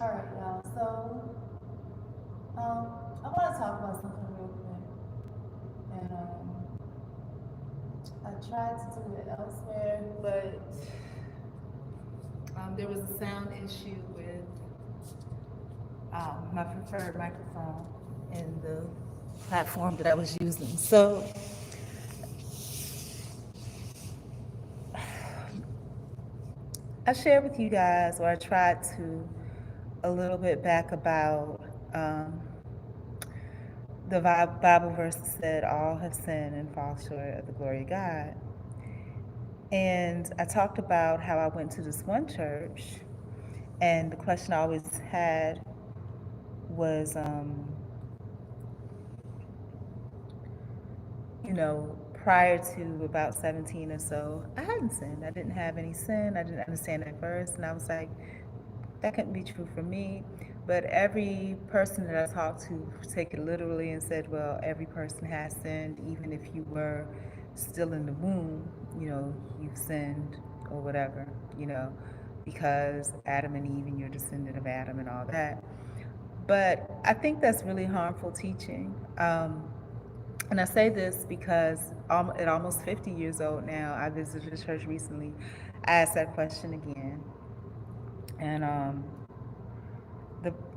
All right, y'all. So, I want to talk about something real quick, and I tried to do it elsewhere, but there was a sound issue with my preferred microphone in the platform that I was using. So, I shared with you guys, or I tried to, a little bit back about um, the Bible verse that said, "All have sinned and fall short of the glory of God." And I talked about how I went to this one church, and the question I always had was, prior to about 17 or so, I hadn't sinned. I didn't have any sin. I didn't understand that verse. And I was like, that couldn't be true for me. But every person that I talked to take it literally and said, well, every person has sinned, even if you were still in the womb, you've sinned or whatever, because Adam and Eve and you're descendant of Adam and all that. But I think that's really harmful teaching. And I say this because at almost 50 years old now, I visited a church recently. I asked that question again. And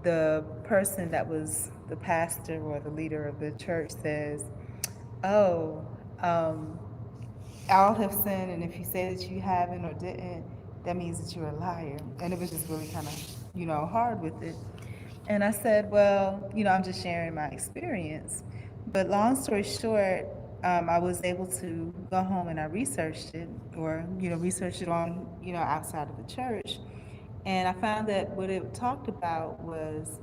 the person that was the pastor or the leader of the church says, "Oh, um, all have sinned, and if you say that you haven't or didn't, that means that you're a liar." And it was just really kind of, hard with it. And I said, well, I'm just sharing my experience. But long story short, I was able to go home and I researched it, or researched it on outside of the church, and I found that what it talked about was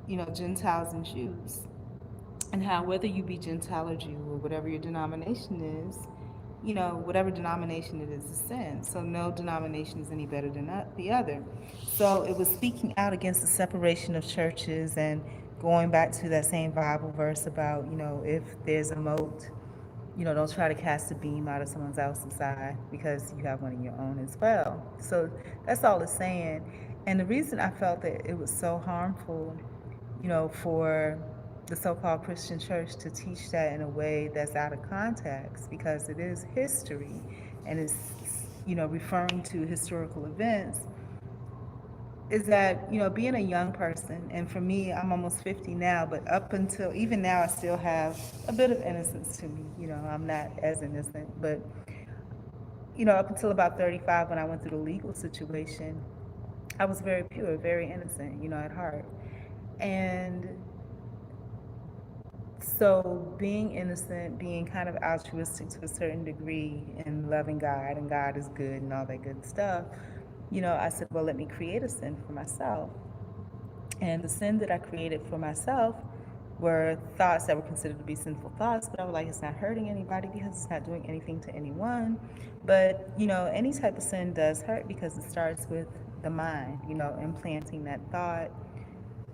Gentiles and Jews, and how whether you be Gentile or Jew or whatever your denomination is, whatever denomination it is sin. So no denomination is any better than the other. So it was speaking out against the separation of churches and going back to that same Bible verse about, if there's a moat, don't try to cast a beam out of someone else's eye because you have one of your own as well. So that's all it's saying. And the reason I felt that it was so harmful, for the so-called Christian church to teach that in a way that's out of context, because it is history and it's, referring to historical events, is that, being a young person, and for me, I'm almost 50 now, but up until even now, I still have a bit of innocence to me. I'm not as innocent, but, up until about 35, when I went through the legal situation, I was very pure, very innocent, at heart. And so being innocent, being kind of altruistic to a certain degree, and loving God, and God is good and all that good stuff, I said, well, let me create a sin for myself. And the sin that I created for myself were thoughts that were considered to be sinful thoughts, but I was like, it's not hurting anybody because it's not doing anything to anyone. But, any type of sin does hurt because it starts with the mind, implanting that thought.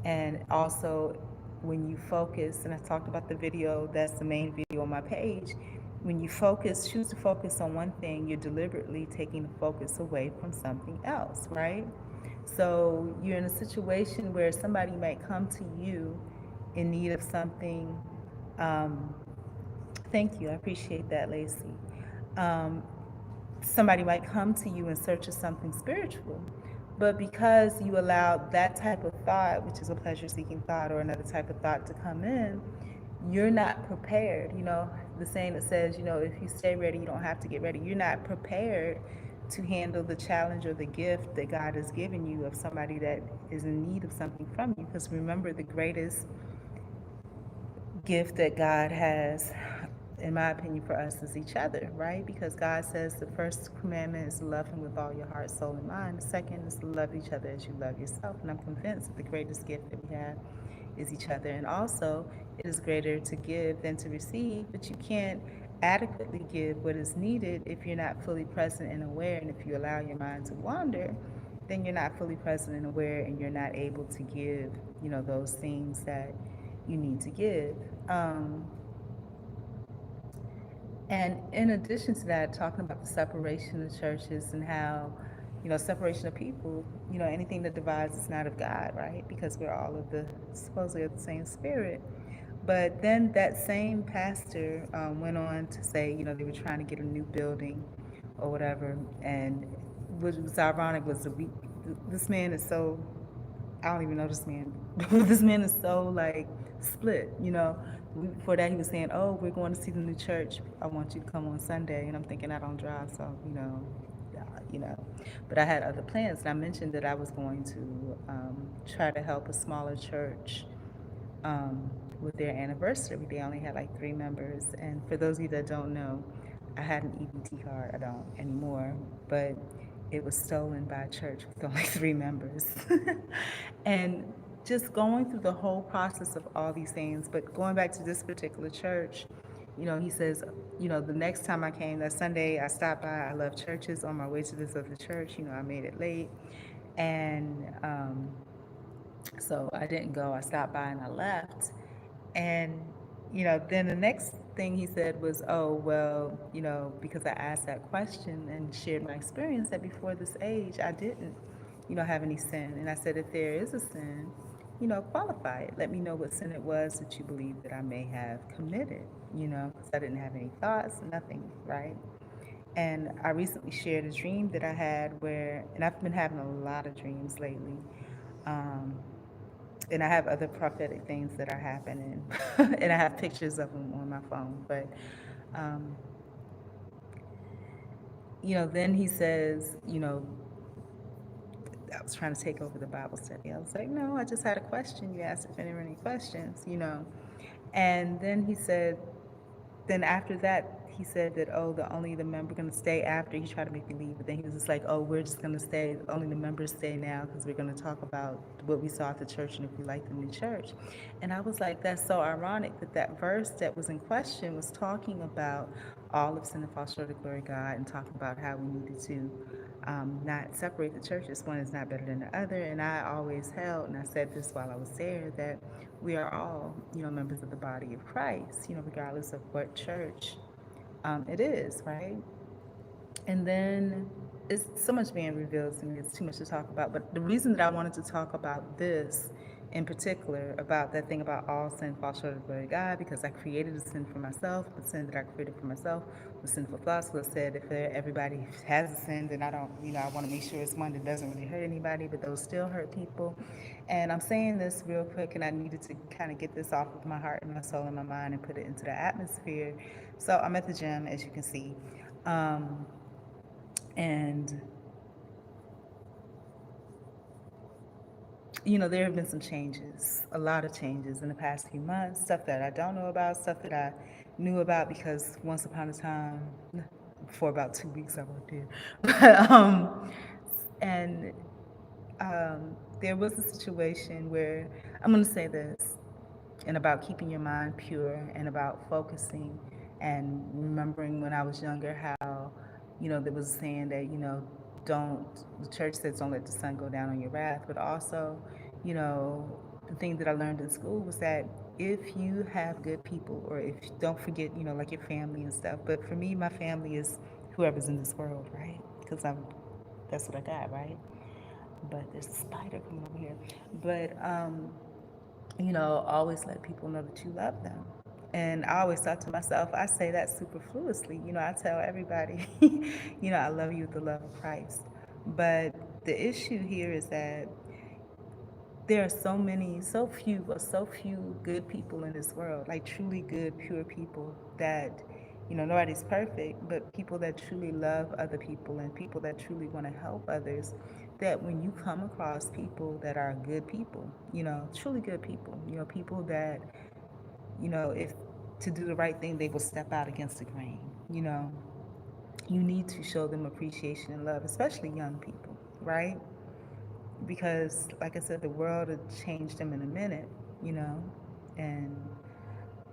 And also, when you focus, and I talked about the video, that's the main video on my page. When you choose to focus on one thing, you're deliberately taking the focus away from something else, right? So you're in a situation where somebody might come to you in need of something. Um, Thank you, I appreciate that, Lacey. Um, Somebody might come to you in search of something spiritual, but because you allowed that type of thought, which is a pleasure seeking thought, or another type of thought to come in, you're not prepared. The saying that says, if you stay ready, you don't have to get ready. You're not prepared to handle the challenge or the gift that God has given you of somebody that is in need of something from you. Because remember, the greatest gift that God has, in my opinion, for us is each other, right? Because God says the first commandment is to love Him with all your heart, soul, and mind. The second is to love each other as you love yourself. And I'm convinced that the greatest gift that we have is each other. And also, it is greater to give than to receive, but you can't adequately give what is needed if you're not fully present and aware. And if you allow your mind to wander, then you're not fully present and aware, and you're not able to give, those things that you need to give. Um, and in addition to that, talking about the separation of churches and how, separation of people, anything that divides is not of God, right? Because we're all of the, supposedly of the same spirit. But then that same pastor went on to say, they were trying to get a new building or whatever. And what was ironic was this man is so, I don't even know this man. This man is so like split. Before that, he was saying, "Oh, we're going to see the new church. I want you to come on Sunday." And I'm thinking, I don't drive, so yeah, you know. But I had other plans, and I mentioned that I was going to try to help a smaller church um, with their anniversary. They only had like 3 members, and for those of you that don't know, I had an EBT card. I don't anymore, but it was stolen by a church with only 3 members, and just going through the whole process of all these things. But going back to this particular church, he says, the next time I came, that Sunday, I stopped by. I love churches. On my way to this other church, I made it late, and so I didn't go. I stopped by and I left. And, then the next thing he said was, oh, well, because I asked that question and shared my experience that before this age, I didn't, have any sin. And I said, if there is a sin, qualify it. Let me know what sin it was that you believe that I may have committed, because I didn't have any thoughts, nothing, right? And I recently shared a dream that I had and I've been having a lot of dreams lately. Um, and I have other prophetic things that are happening, and I have pictures of them on my phone. But, um, then he says, I was trying to take over the Bible study. I was like, no, I just had a question. You asked if there were any questions. And then he said, then after that, he said that, oh, only the member going to stay after. He tried to make me leave, but then he was just like, oh, we're just going to stay. Only the members stay now because we're going to talk about what we saw at the church and if we like the new church. And I was like, that's so ironic that verse that was in question was talking about all of sin and fall short of the glory of God, and talking about how we needed to not separate the churches. One is not better than the other. And I always held, and I said this while I was there, that we are all, members of the body of Christ, regardless of what church it is, right? And then it's so much being revealed to me. It's too much to talk about. But the reason that I wanted to talk about this in particular, about that thing about all sin falls short of the glory of God, because I created a sin for myself. The sin that I created for myself was sinful thoughts. So I said, if everybody has a sin, then I don't, I want to make sure it's one that doesn't really hurt anybody, but those still hurt people. And I'm saying this real quick, and I needed to kind of get this off of my heart and my soul and my mind and put it into the atmosphere. So I'm at the gym, as you can see. And there have been some changes, a lot of changes in the past few months, stuff that I don't know about, stuff that I knew about because once upon a time, for about 2 weeks I worked there. And there was a situation where, I'm going to say this, and about keeping your mind pure and about focusing and remembering when I was younger how, there was a saying that, don't, the church says don't let the sun go down on your wrath, but also, the thing that I learned in school was that if you have good people, or if, don't forget, like your family and stuff, but for me, my family is whoever's in this world, right? Because that's what I got, right? But there's a spider coming over here. But, always let people know that you love them. And I always thought to myself, I say that superfluously. I tell everybody, I love you with the love of Christ. But the issue here is that there are so few good people in this world, like truly good, pure people that, nobody's perfect, but people that truly love other people and people that truly want to help others, that when you come across people that are good people, truly good people, people that, if to do the right thing, they will step out against the grain, you need to show them appreciation and love, especially young people, right? Because, like I said, the world will change them in a minute, and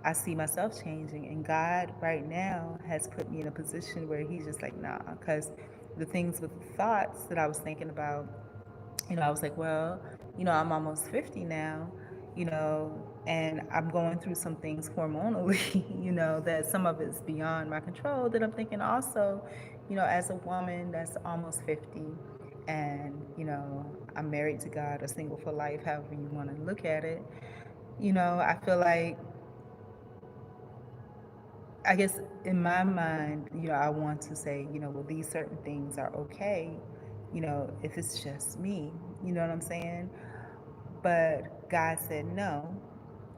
I see myself changing. And God right now has put me in a position where He's just like, nah, because the things with the thoughts that I was thinking about, I was like, well, I'm almost 50 now, and I'm going through some things hormonally, that some of it's beyond my control, that I'm thinking also, as a woman that's almost 50, and, I'm married to God or single for life, however you want to look at it. I feel like, I guess in my mind, I want to say, well, these certain things are okay, if it's just me, you know what I'm saying? But God said no.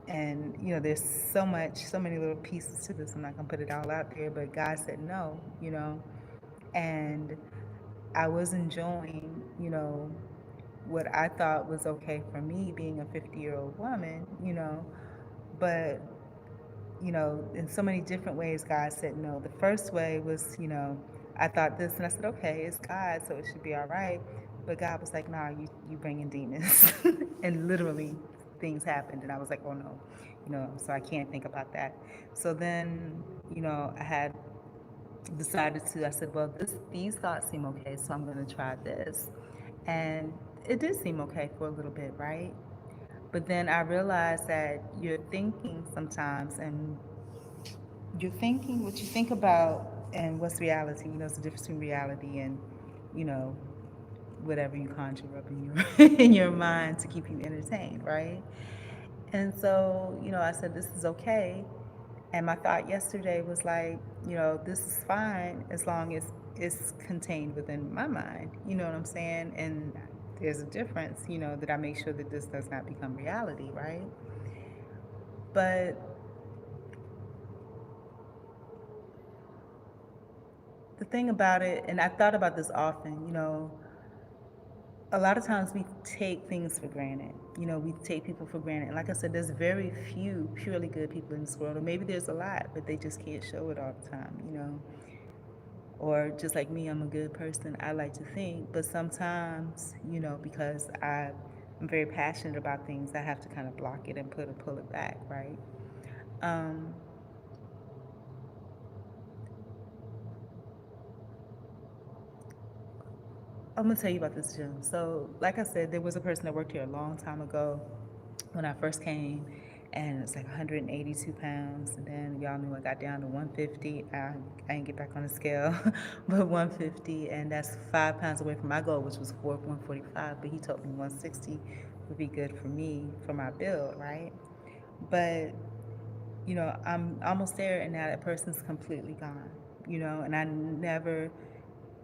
And, there's so many little pieces to this. I'm not going to put it all out there, but God said no, and I was enjoying, what I thought was okay for me being a 50-year-old woman, but in so many different ways, God said no. The first way was, I thought this, and I said, okay, it's God, so it should be all right. But God was like, nah, you bringing demons. And literally, things happened, and I was like, oh no, so I can't think about that. So then, I had decided to, I said, well, these thoughts seem okay, so I'm going to try this. And it did seem okay for a little bit, right? But then I realized that you're thinking sometimes, and you're thinking what you think about and what's reality. It's the difference between reality and, you know, whatever you conjure up in your in your mind to keep you entertained, right? And so, I said this is okay. And my thought yesterday was like, this is fine as long as it's contained within my mind. You know what I'm saying? And there's a difference, that I make sure that this does not become reality, right? But the thing about it, and I thought about this often, a lot of times we take things for granted. We take people for granted. And like I said, there's very few purely good people in this world, or maybe there's a lot, but they just can't show it all the time. Or just like me, I'm a good person, I like to think, but sometimes, because I'm very passionate about things, I have to kind of block it and pull it back, right? Um, I'm gonna tell you about this gym. So, like I said, there was a person that worked here a long time ago when I first came, and it's like 182 pounds. And then y'all knew I got down to 150. I didn't get back on the scale, but 150, and that's 5 pounds away from my goal, which was 145. But he told me 160 would be good for me for my build, right? But I'm almost there, and now that person's completely gone. And I never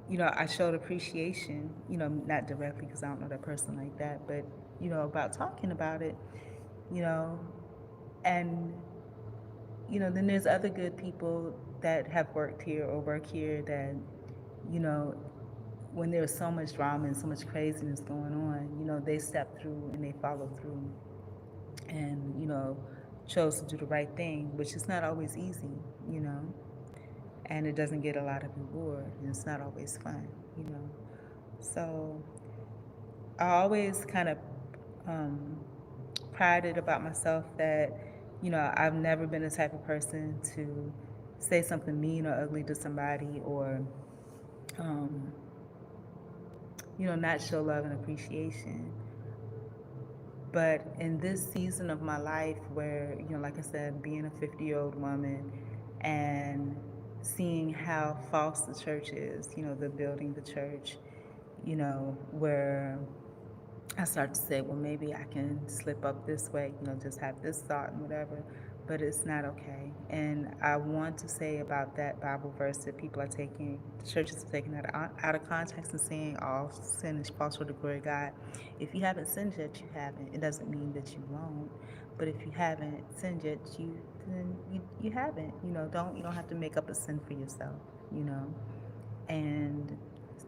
I showed appreciation, not directly because I don't know that person like that, but, about talking about it, you know, and, then there's other good people that have worked here or work here that, you know, when there's so much drama and so much craziness going on, they step through and they follow through and, chose to do the right thing, which is not always easy, you know. And it doesn't get a lot of reward, and it's not always fun. So I always kind of um, prided about myself that, I've never been the type of person to say something mean or ugly to somebody or, um, not show love and appreciation. But in this season of my life where, like I said, being a 50-year-old woman and seeing how false the church is, the building the church, where I start to say, well, maybe I can slip up this way, just have this thought and whatever, but it's not okay. And I want to say about that Bible verse that people are taking, the churches are taking out of context and saying all sin is false for the glory of God. If you haven't sinned yet, you haven't. It doesn't mean that you won't. But if you haven't sinned yet, you haven't. You don't have to make up a sin for yourself, and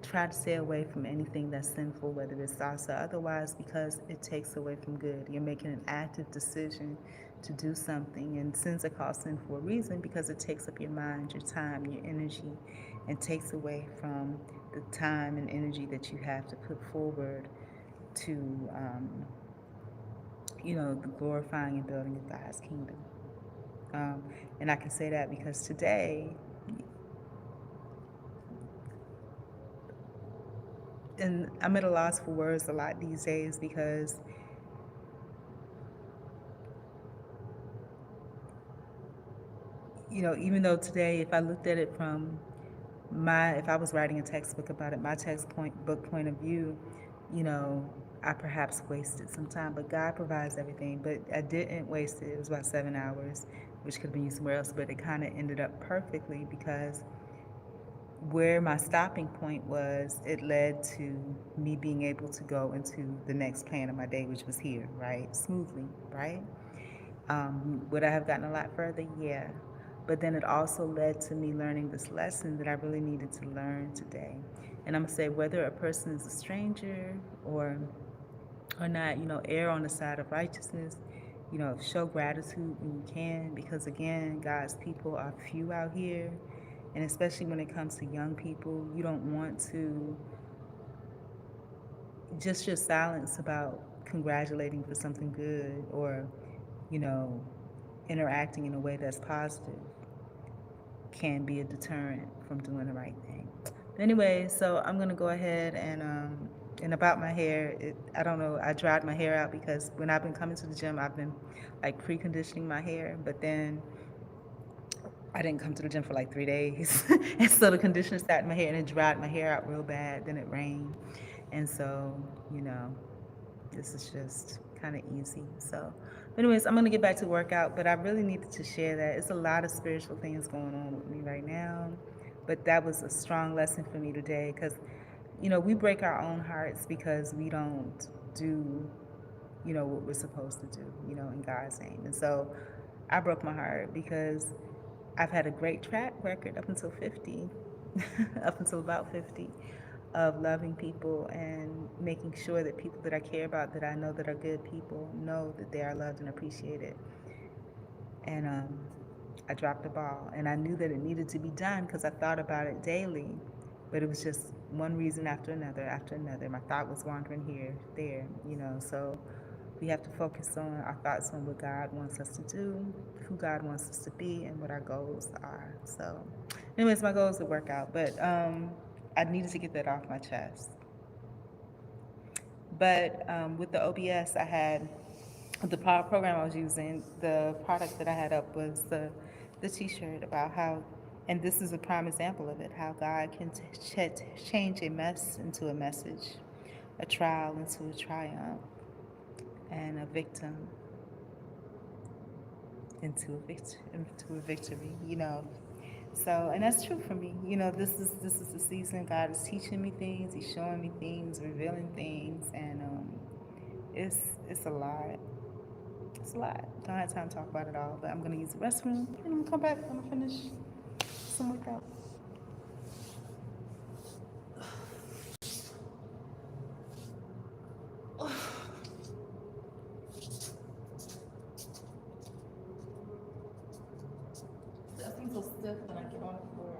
try to stay away from anything that's sinful, whether it's thoughts or otherwise, because it takes away from good. You're making an active decision to do something, and sins are called sin for a reason because it takes up your mind, your time, your energy, and takes away from the time and energy that you have to put forward to, the glorifying and building of God's kingdom. And I can say that because today, and I'm at a loss for words a lot these days because even though today, if I looked at it from if I was writing a textbook about it, my book point of view, you know, I perhaps wasted some time, but God provides everything. But I didn't waste it. It was about 7 hours, which could have been used somewhere else, but it kind of ended up perfectly because where my stopping point was, it led to me being able to go into the next plan of my day, which was here, right? Smoothly, right? Would I have gotten a lot further? Yeah. But then it also led to me learning this lesson that I really needed to learn today. And I'm gonna say whether a person is a stranger or not, you know, err on the side of righteousness, you know, show gratitude when you can, because again, God's people are few out here. And especially when it comes to young people, you don't want to just your silence about congratulating for something good or, you know, interacting in a way that's positive can be a deterrent from doing the right thing. But anyway, so I'm gonna go ahead and about my hair, I don't know. I dried my hair out because when I've been coming to the gym, I've been like preconditioning my hair, but then I didn't come to the gym for like 3 days, and so the conditioner sat in my hair and it dried my hair out real bad. Then it rained, and so you know, this is just kind of easy. So, anyways, I'm gonna get back to workout, but I really needed to share that. It's a lot of spiritual things going on with me right now, but that was a strong lesson for me today because, you know, we break our own hearts because we don't do, you know, what we're supposed to do, you know, in God's name. And so, I broke my heart because I've had a great track record up until 50, up until about 50, of loving people and making sure that people that I care about, that I know that are good people, know that they are loved and appreciated. And I dropped the ball. And I knew that it needed to be done because I thought about it daily. But it was just one reason after another, after another. My thought was wandering here, there, you know. So we have to focus on our thoughts on what God wants us to do, who God wants us to be, and what our goals are. So, anyways, my goal is to work out, but I needed to get that off my chest. But with the OBS, I had the program I was using. The product that I had up was the T-shirt about how, and this is a prime example of it, how God can change a mess into a message, a trial into a triumph, and a victim into a victory. You know, so, and that's true for me. You know, this is the season God is teaching me things. He's showing me things, revealing things, and it's a lot. It's a lot. Don't have time to talk about it all, but I'm gonna use the restroom and I'm gonna come back. I'm gonna finish some workout. I feel so stiff when I get on the floor.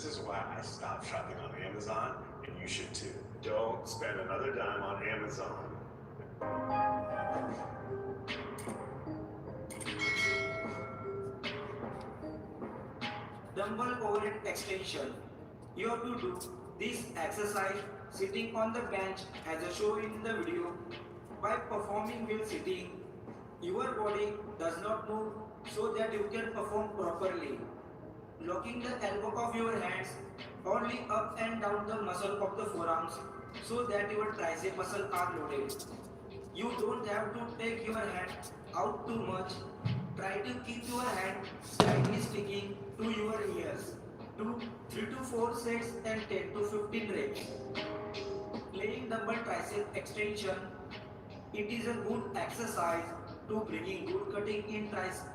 This is why I stopped shopping on Amazon, and you should too. Don't spend another dime on Amazon. Dumbbell overhead extension. You have to do this exercise sitting on the bench as shown in the video. By performing while sitting, your body does not move so that you can perform properly. Locking the elbow of your hands only up and down the muscle of the forearms so that your tricep muscle are loaded. You don't have to take your hand out too much. Try to keep your hand slightly sticking to your ears. Do 3 to 4 sets and 10 to 15 reps. Playing double tricep extension. It is a good exercise to bringing good cutting in tricep.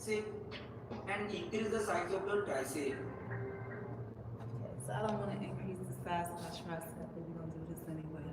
Tricep and increase the size of the tricep. Okay, so I don't want to increase the size of my tricep, but we're gonna do this anyway.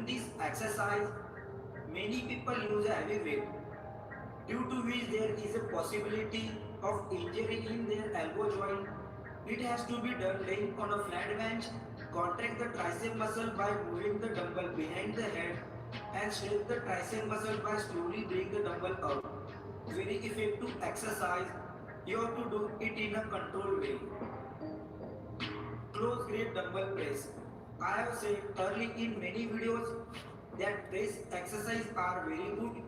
this exercise, many people use a heavy weight, due to which there is a possibility of injury in their elbow joint. It has to be done laying on a flat bench. Contract the tricep muscle by moving the dumbbell behind the head and stretch the tricep muscle by slowly bring the dumbbell up. Very effective exercise. You have to do it in a controlled way. Close grip dumbbell press. I have said early in many videos that press exercises are very good.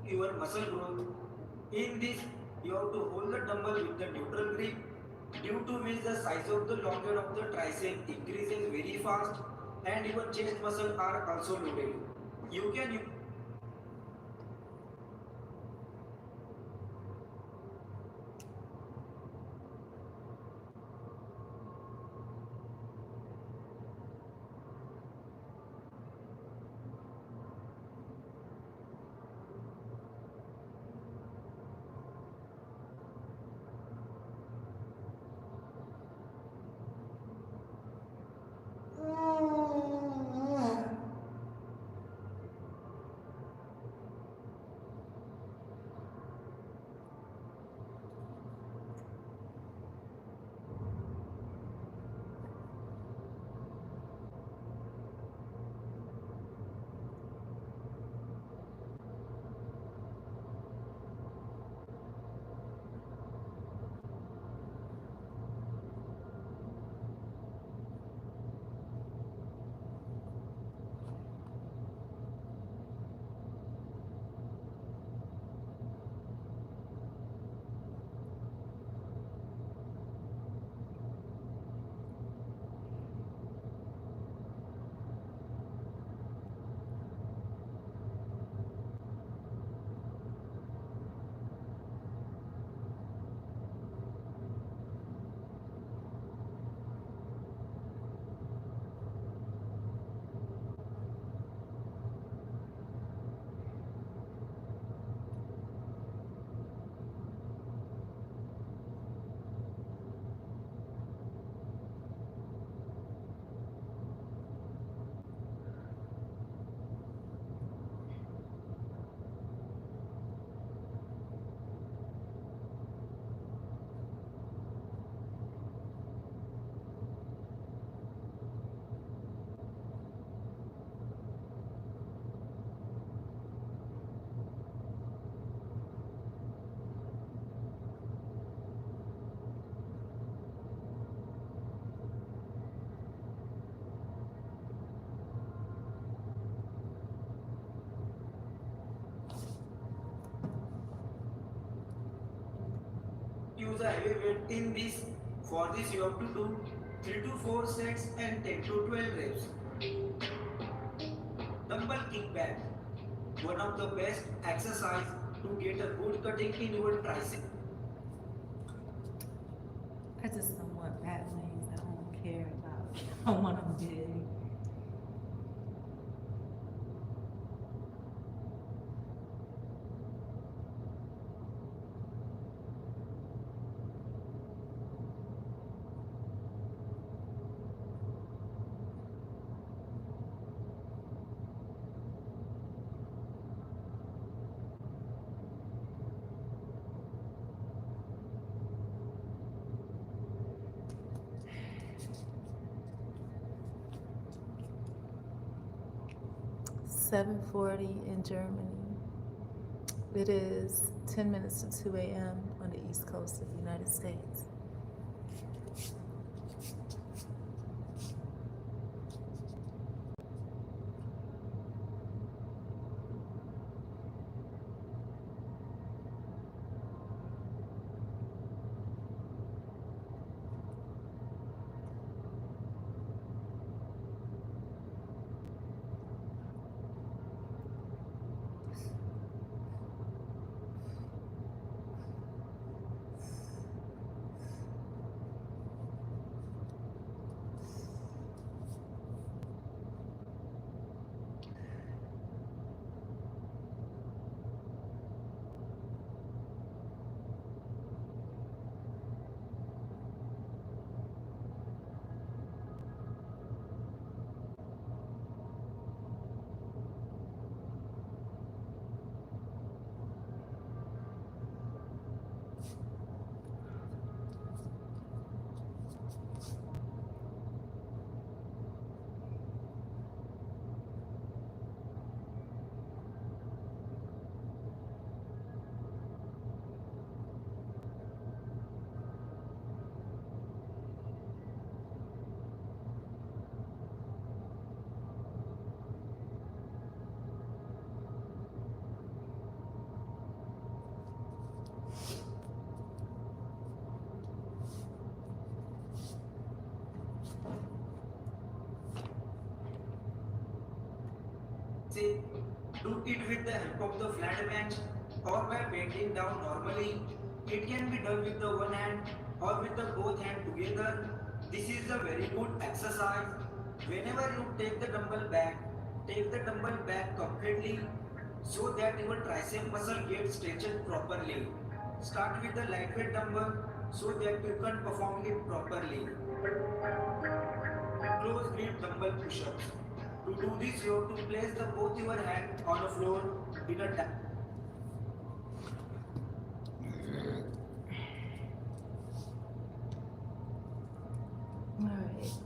Your muscle growth. In this, you have to hold the dumbbell with the neutral grip, due to which the size of the longer of the tricep increases very fast and your chest muscle are also loaded. You can use a heavy weight in this. For this you have to do 3 to 4 sets and 10 to 12 reps. Dumbbell kickback. One of the best exercise to get a good cutting in your tricep. I just don't want bad wings. I don't care about. I want them big. $7:40 in Germany. It is 10 minutes to 2 a.m. on the East Coast of the United States. Say, do it with the help of the flat bench or by bending down normally. It can be done with the one hand or with the both hand together. This is a very good exercise. Whenever you take the dumbbell back completely so that your tricep muscle gets stretched properly. Start with the lightweight dumbbell so that you can perform it properly. Close grip dumbbell push-ups. To do this, you have to place both your hands on the floor in a All right.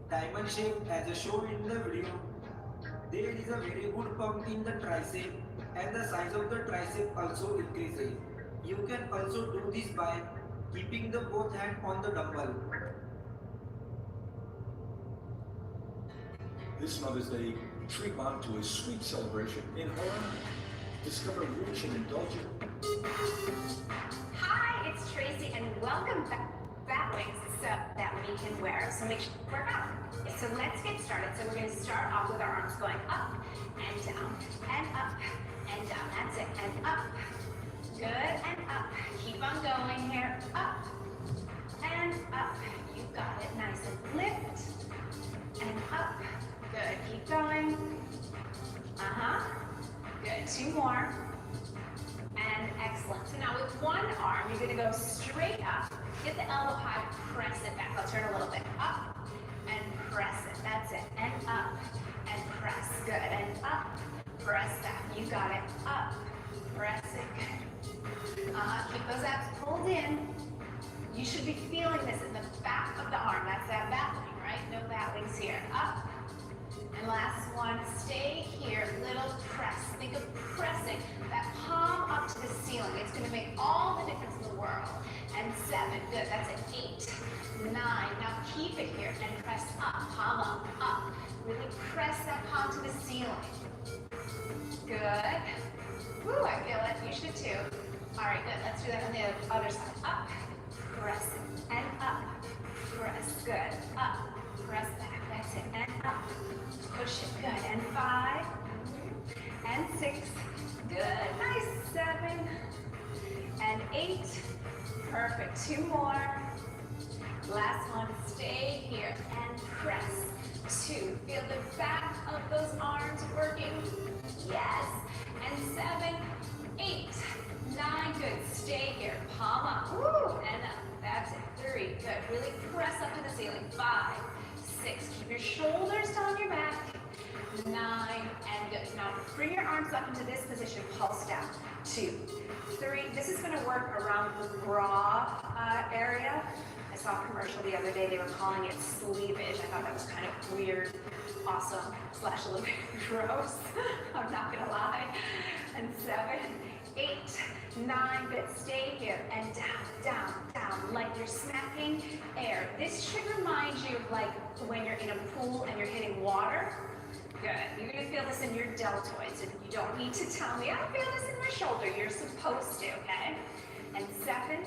Diamond shape as shown in the video. There is a very good pump in the tricep and the size of the tricep also increases. You can also do this by keeping the both hand on the dumbbell. This Mother's Day, treat mom to a sweet celebration in her honor. Discover rich and indulgent. Hi, it's Tracy, and welcome back to Batwings, so that we can wear. So make sure to work out. So let's get started. So we're going to start off with our arms going up and down and up and down. That's it. And up. Good. And up. Keep on going here. Up and up. You got it. Nice and lift and up. Good. Keep going. Good. 2 more. And excellent. So now with one arm, you're going to go straight up. Get the elbow high. Press it back. I'll turn a little bit up and press it. That's it. And up and press. Good. And up. Press that. You got it. Up. Press it. Good. Keep those abs pulled in. You should be feeling this in the back of the arm. That's that bat wing, right? No bat wings here. Up. And last one, stay here, little press. Think of pressing that palm up to the ceiling. It's going to make all the difference in the world. And 7, good, that's it. 8, 9, now keep it here and press up, palm up, up. Really press that palm to the ceiling. Good. Woo, I feel it, you should too. All right, good, let's do that on the other side. Up, press it, and up, press, good, up, press back, that's it, and up. Push it, good, and 5, and 6, good, nice, 7, and 8, perfect, 2 more, last one, stay here, and press, 2, feel the back of those arms working, yes, and 7, 8, 9, good, stay here, palm up, woo, and up, that's it, 3, good, really press up to the ceiling, 5, 6, keep your shoulders down your back, 9, and good. Now bring your arms up into this position, pulse down, 2, 3, this is going to work around the bra area. I saw a commercial the other day, they were calling it sleevage. I thought that was kind of weird, awesome, / a little bit gross, I'm not going to lie. And 7, 8, 9, good, stay here, and down, down, down, like you're smacking air. This should remind you of like when you're in a pool and you're hitting water. Good, you're gonna feel this in your deltoids, and you don't need to tell me, I feel this in my shoulder, you're supposed to, okay? And 7,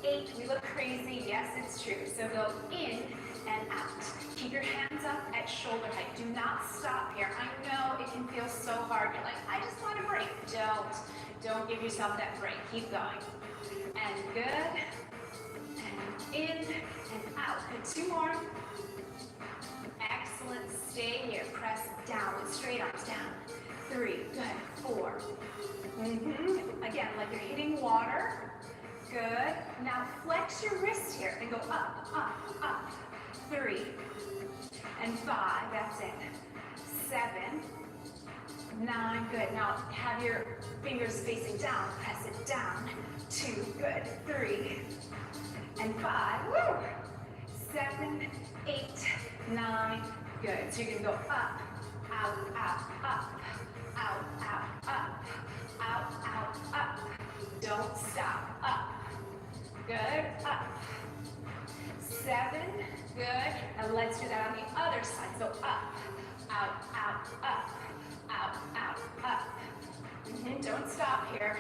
8, we look crazy, yes, it's true. So go in and out. Keep your hands up at shoulder height. Do not stop here. I know it can feel so hard. You're like, I just want a break. Don't give yourself that break. Keep going. And good. And in and out. And 2 more. Excellent. Stay here. Press down with straight arms down. 3. Good. 4. Again, like you're hitting water. Good. Now flex your wrist here and go up, up, up. 3 and 5. That's it. 7, 9. Good. Now have your fingers facing down. Press it down. 2. Good. 3 and 5. Woo. 7, 8, 9. Good. So you can go up, out, out, up, out, out, up, out, out, up. Don't stop. Up. Good. Up. 7. Good. And let's do that on the other side. So up, out, out, up, out, out, up. Don't stop here.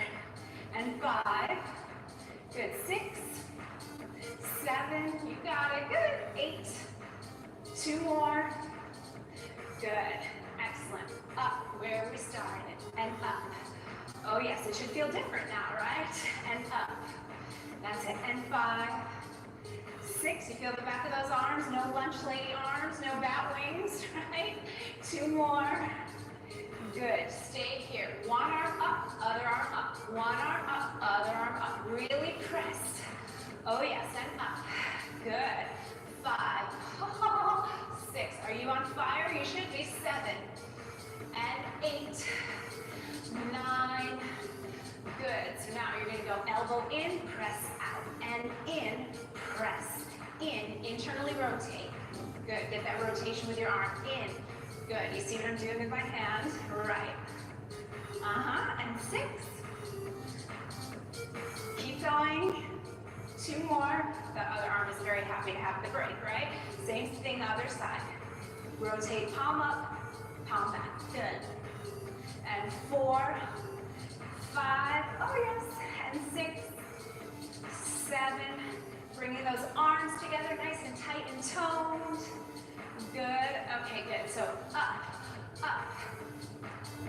And 5. Good. 6, 7. You got it. Good. 8. 2 more. Good. Excellent. Up where we started. And up. Oh yes, it should feel different now, right? And up. That's it. And 5, 6. You feel the back of those arms. No lunch lady arms. No bat wings, right? 2 more. Good. Stay here. One arm up. Other arm up. One arm up. Other arm up. Really press. Oh yes. And up. Good. 5. 6. Are you on fire? You should be. 7 and 8. 9. go. Elbow in, press out, and in, press, in, internally rotate. Good, get that rotation with your arm, in. Good, you see what I'm doing with my hand? Right. And 6. Keep going. 2 more. The other arm is very happy to have the break, right? Same thing the other side. Rotate palm up, palm back. Good. And 4, 5, oh yes, and 6, 7. Bringing those arms together nice and tight and toned. Good. Okay, good. So up, up.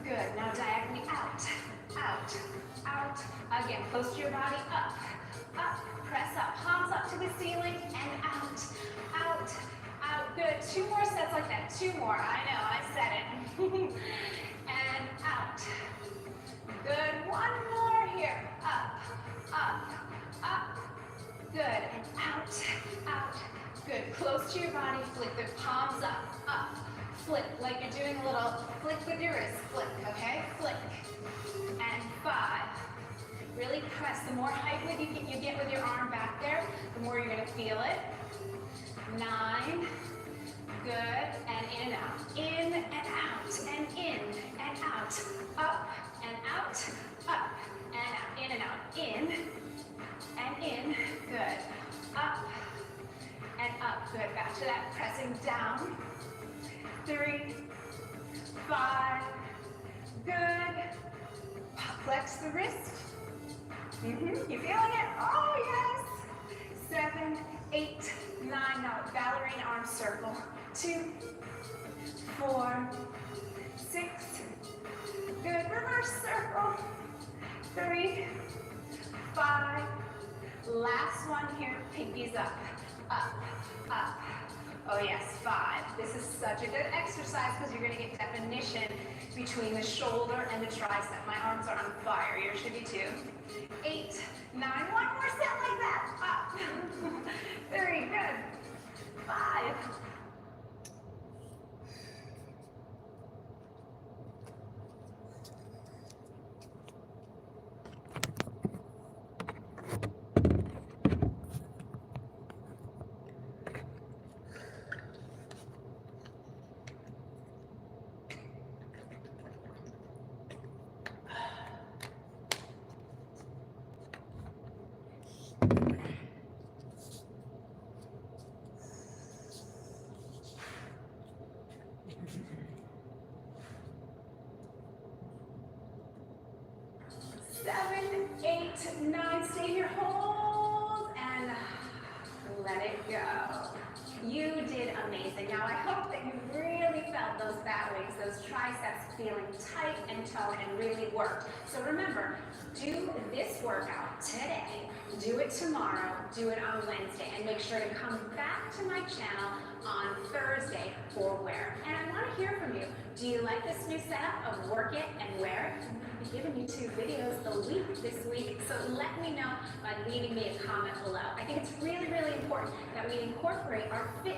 Good. Now diagonally out, out, out. Again, close to your body. Up, up. Press up. Palms up to the ceiling and out, out, out. Good. 2 more sets like that. 2 more. I know. I said it. And out. Good. 1 more here. Up, up, up. Good. And out, out. Good. Close to your body. Flick the palms up, up. Flick like you're doing a little flick with your wrist. Flick, okay? Flick. And 5. Really press. The more height width you get with your arm back there, the more you're going to feel it. 9. Good. And in and out. In and out. And in and out. Up and out. Up and out. In and out. In and in. Good. Up and up. Good. Back to that. Pressing down. 3, 5. Good. Flex the wrist. You feeling it? Oh, yes. 7, 8, 9. Now, ballerina arm circle. 2, 4, 6. Good. Reverse circle. 3, 5. Last one here. Pinkies up. Up, up. Oh, yes. 5. This is such a good exercise because you're going to get definition between the shoulder and the tricep. My arms are on fire. Yours should be too. 8, 9. 1 more set like that. Up. Very good. 5. Seven, 8, 9. Stay here, hold, and let it go. You did amazing. Now I hope that you really felt those bat wings, those triceps feeling tight and toned and really worked. So remember, do this workout today, do it tomorrow, do it on Wednesday, and make sure to come back to my channel on Thursday for wear. And I want to hear from you. Do you like this new setup of work it and wear it? I'm going to be giving you 2 videos a week this week, so let me know by leaving me a comment below. I think it's really, really important that we incorporate our fit.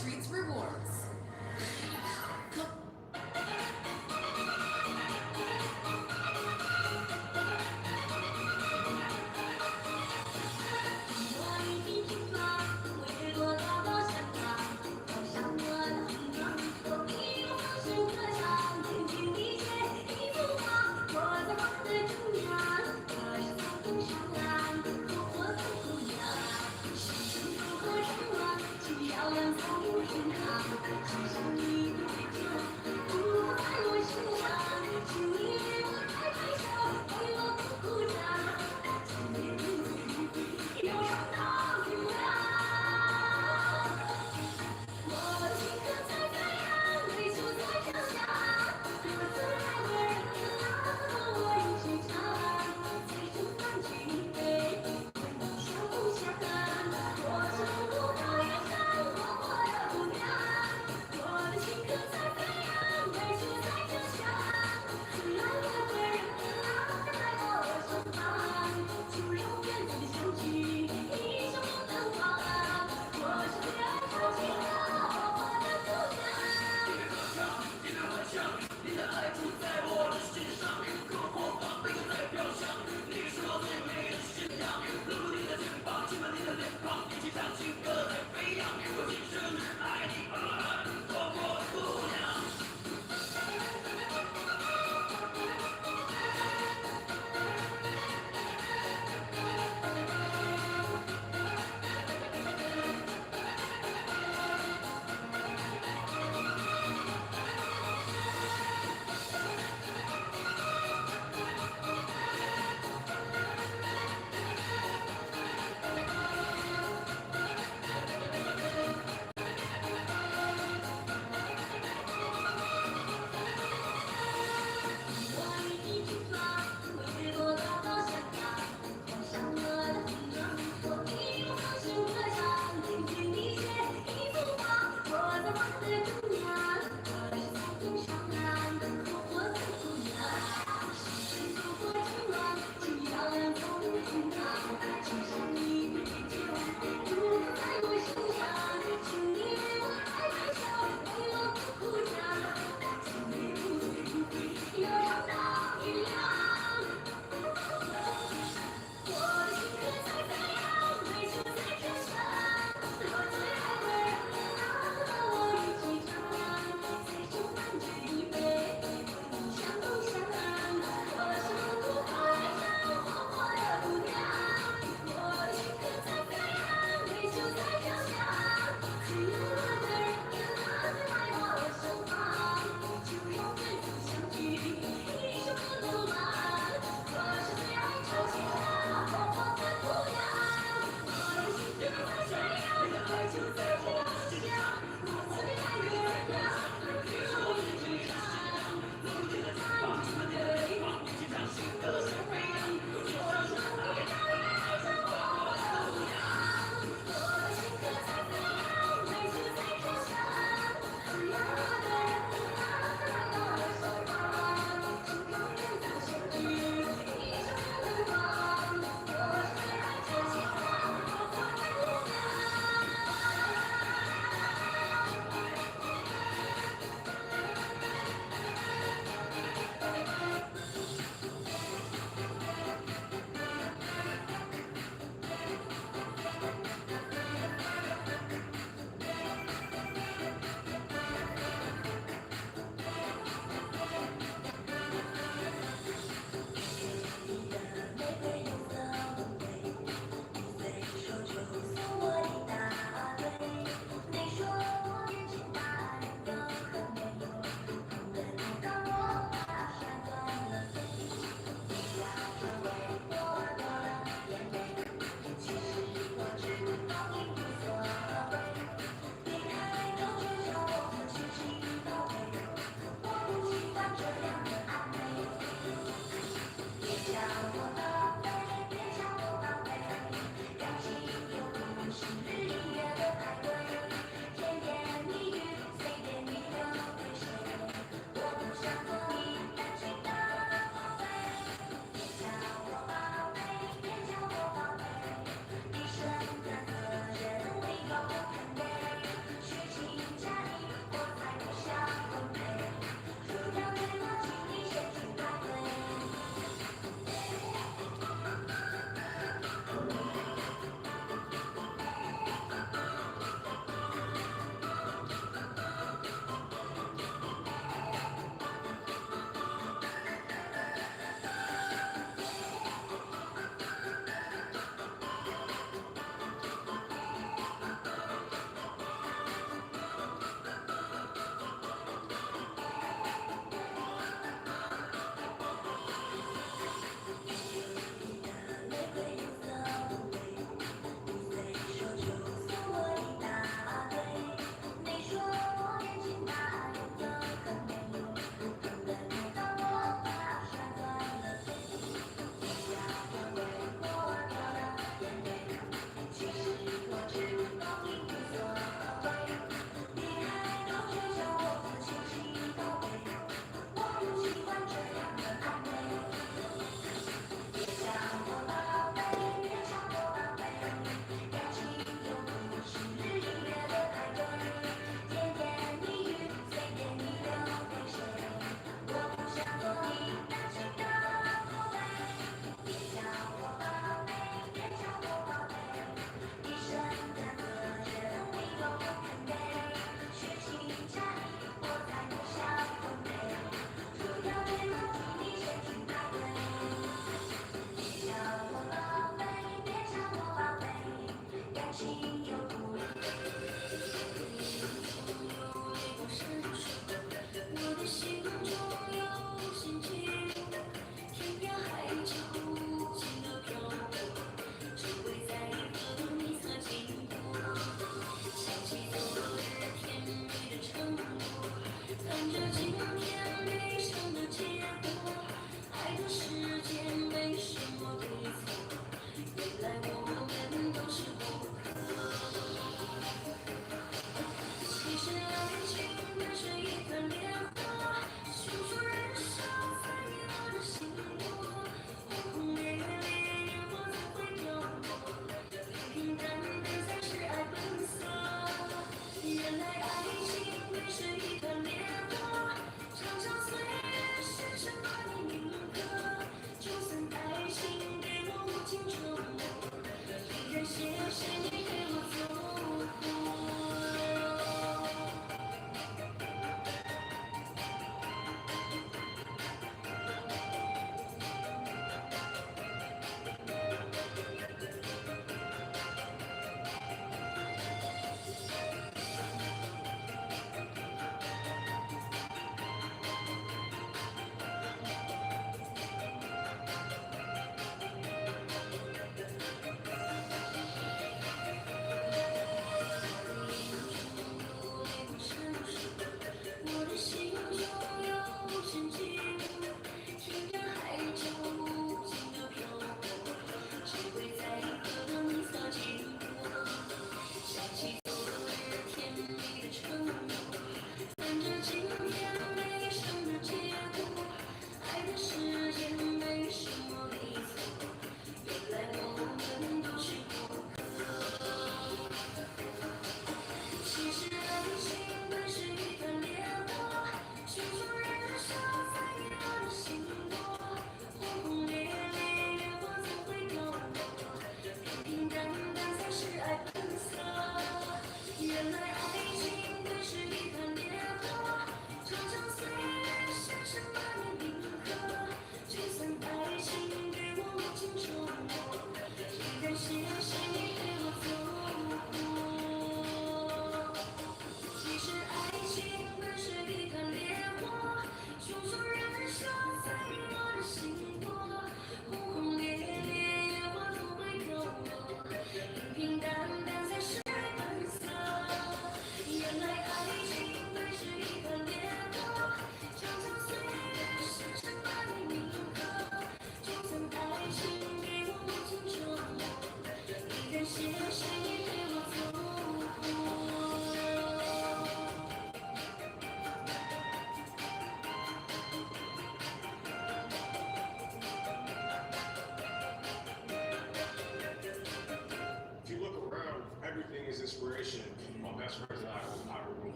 Treats Rewards.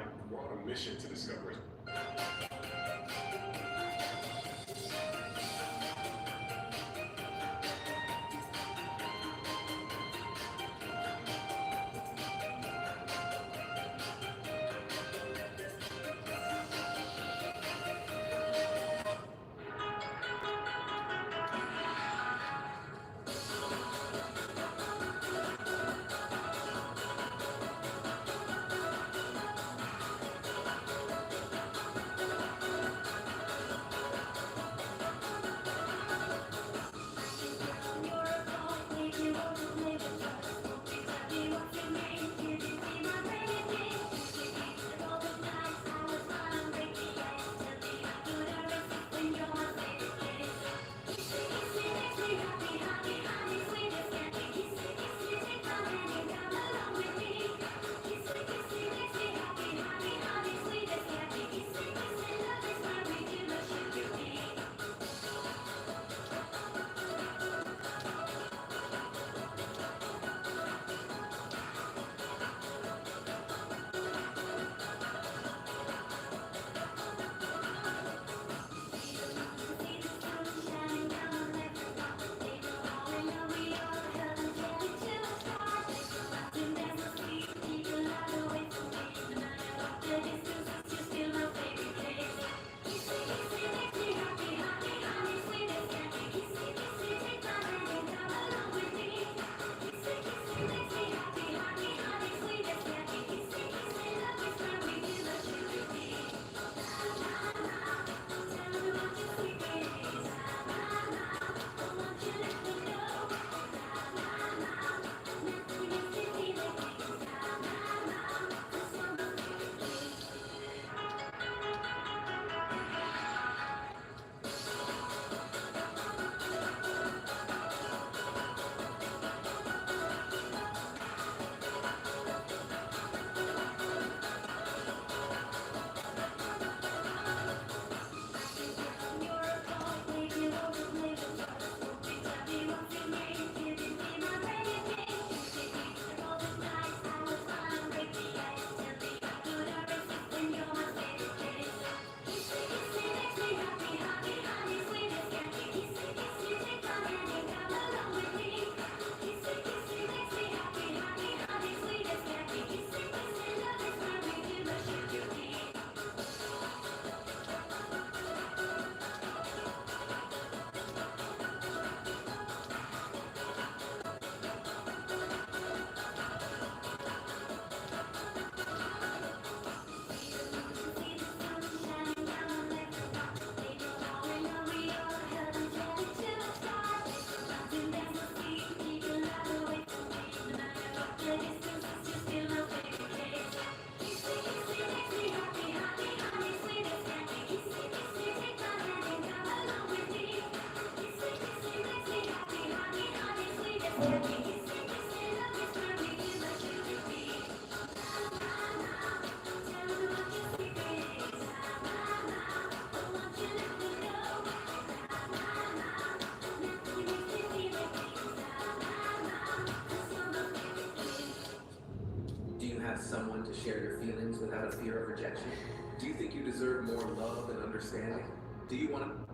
like we're on a mission to discover it. Do you have someone to share your feelings without a fear of rejection? Do you think you deserve more love and understanding? Do you want to...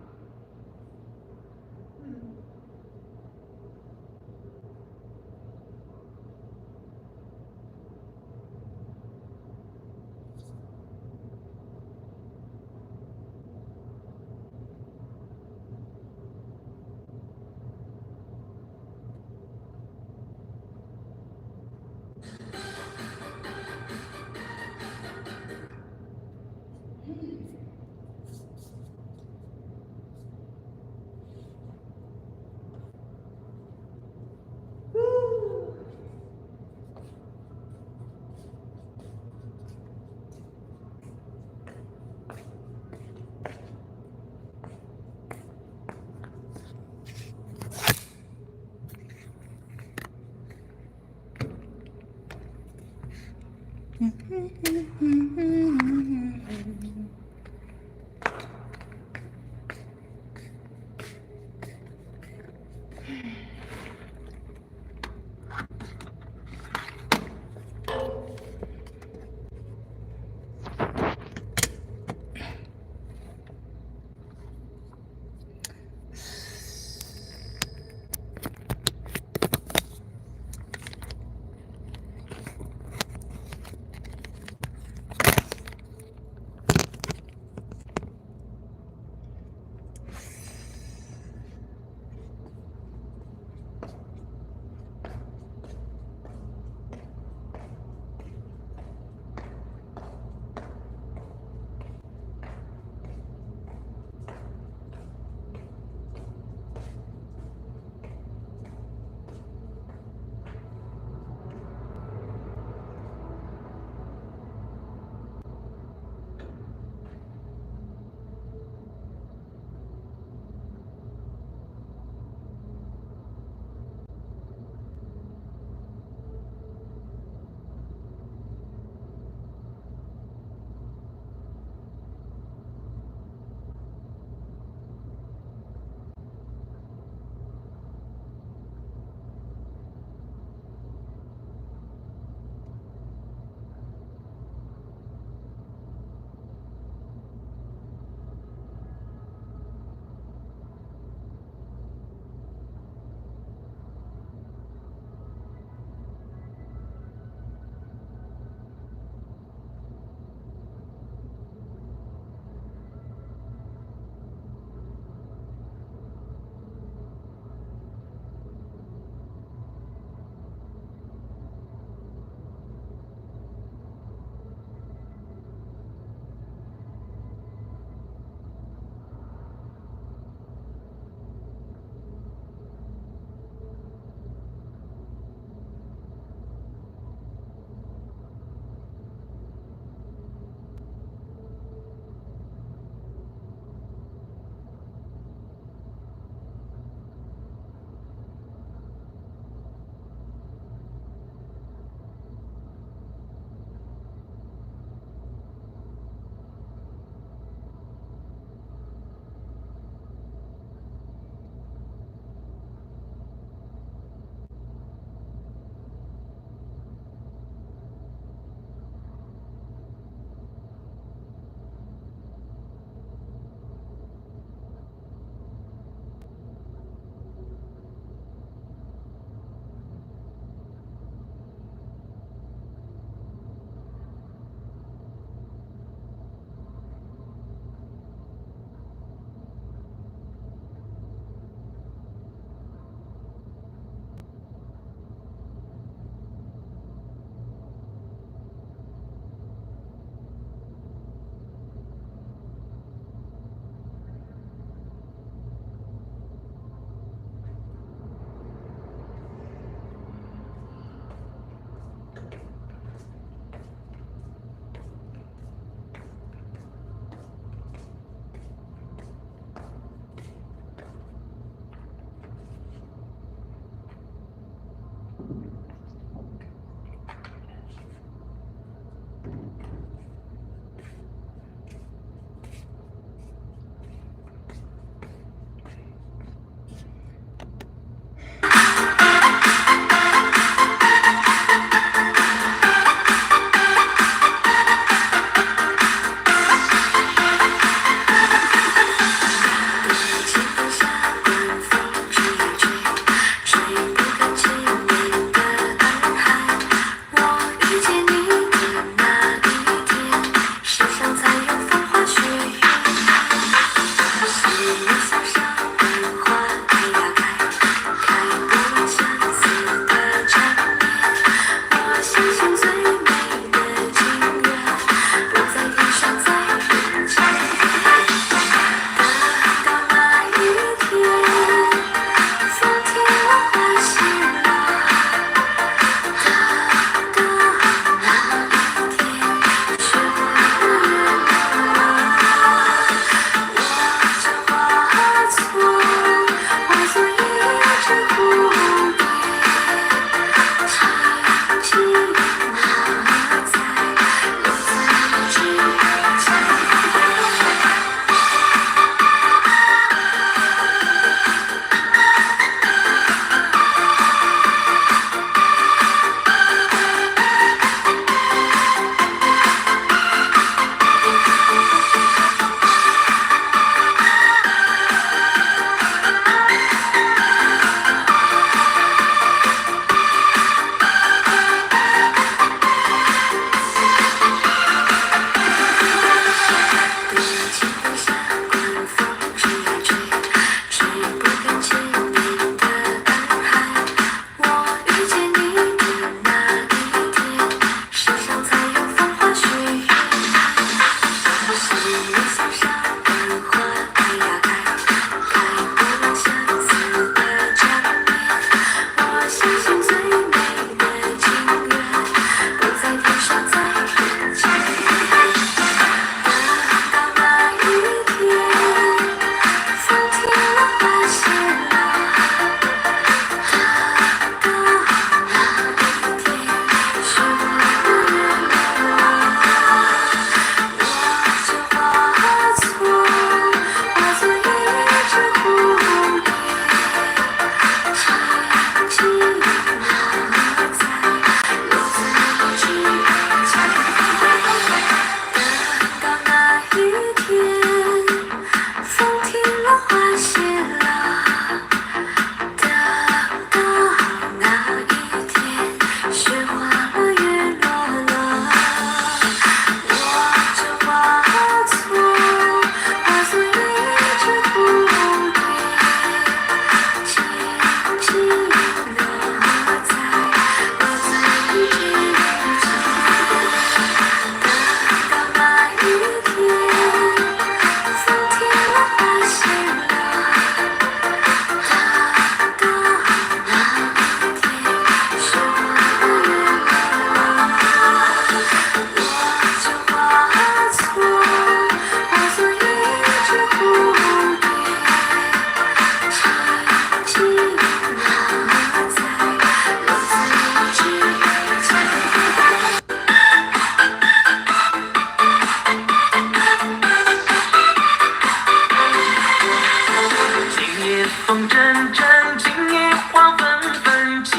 风阵阵，今夜花纷纷，今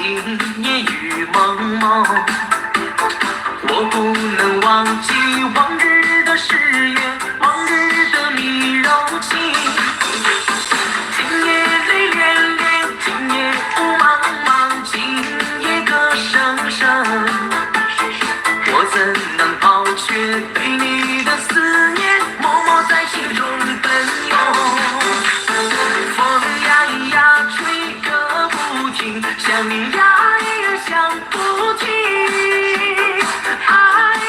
夜雨蒙蒙。我不能忘记往日的誓言，往日的你柔情。今夜泪涟涟，今夜雾茫茫，今夜歌声声。我怎能抛却对你的思念，默默在心中奔涌。风呀呀吹个不停，想你呀也想不停。爱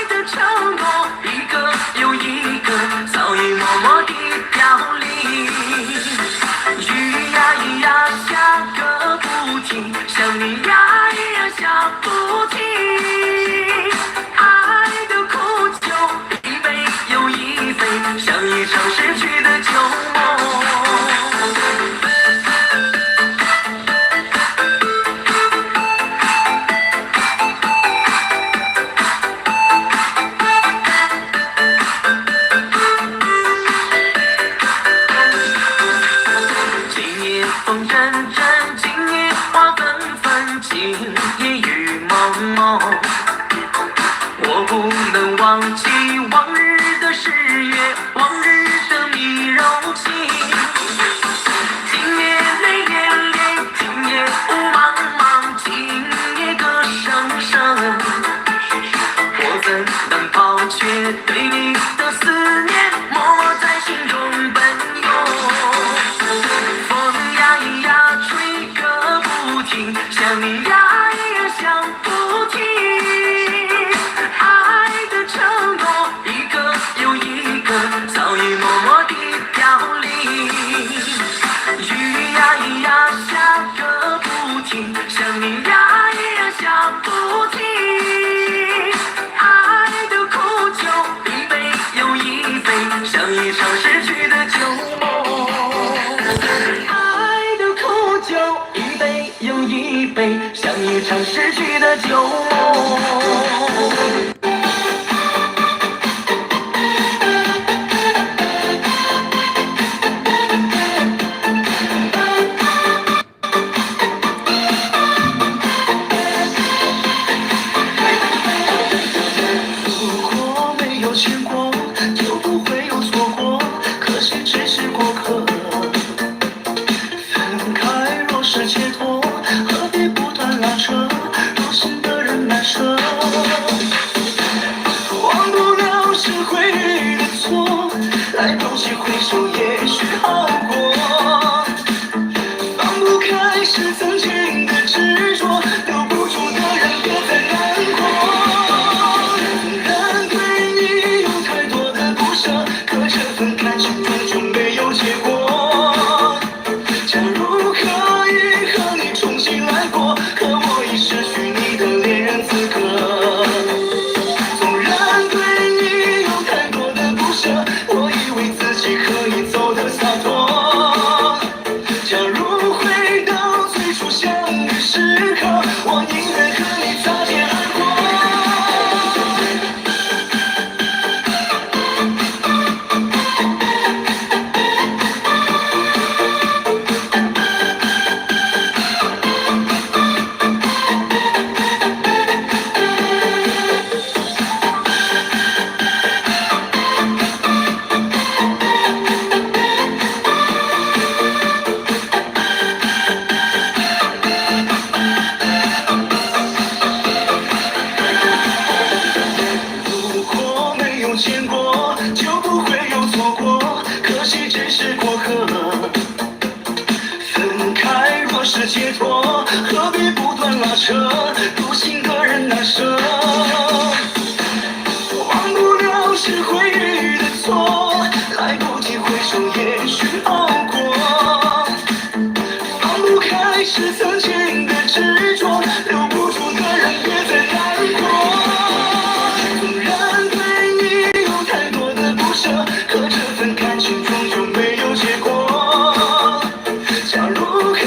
的承诺一个又一个，早已默默地凋零。雨呀呀下个不停，想你呀也下不停。爱的苦酒一杯又一杯，像一场逝去的旧梦。风阵阵，今夜花纷纷，今夜雨蒙蒙。我不能忘记往日的誓约，往日的你柔情。今夜泪涟涟，今夜雾茫茫，今夜歌声声。我怎能抛却对你的思念，默默在心中奔涌。吹个不停，想你呀也想不停。爱的承诺一个又一个，早已默默地凋零。雨呀呀下个不停，想你呀也下不停。爱的苦酒一杯又一杯，像一场逝去的旧梦。酒一杯又一杯，像一场逝去的旧梦。如果没有牵过，就不会有错过，可惜只是过客。是解脱，何必不断拉扯，多心的人难舍。忘不了是回忆的错，来不及回首也许好过。放不开是曾经的执着，留不住的人别再难过。纵然对你有太多的不舍，可这份感情终究没有结果。假如可和你重新来过，可我已失去你的恋人资格。纵然对你有太多的不舍，我以为自己可以走得洒脱。假如回到最初相遇时刻，我宁愿和你擦肩而过。见过就不会有错过，可惜只是过客。分开若是解脱，何必不断拉扯，独行的人难舍。忘不了是回忆的错，来不及回首也许好过。放不开是曾经的执着，留不住的人别再难过。可这份感情终究没有结果。假如可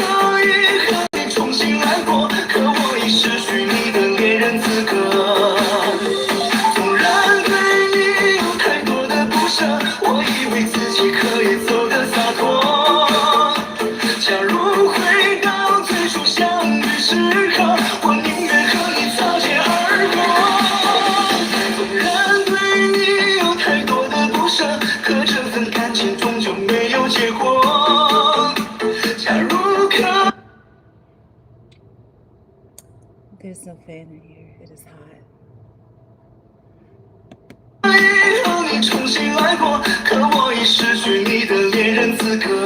以和你重新来过，可我已失去你的恋人资格。纵然对你有太多的不舍，我以为自己可以走得洒脱。假如 There's no fan in here. It is hot. 让你重新来过，可我已失去你的恋人资格。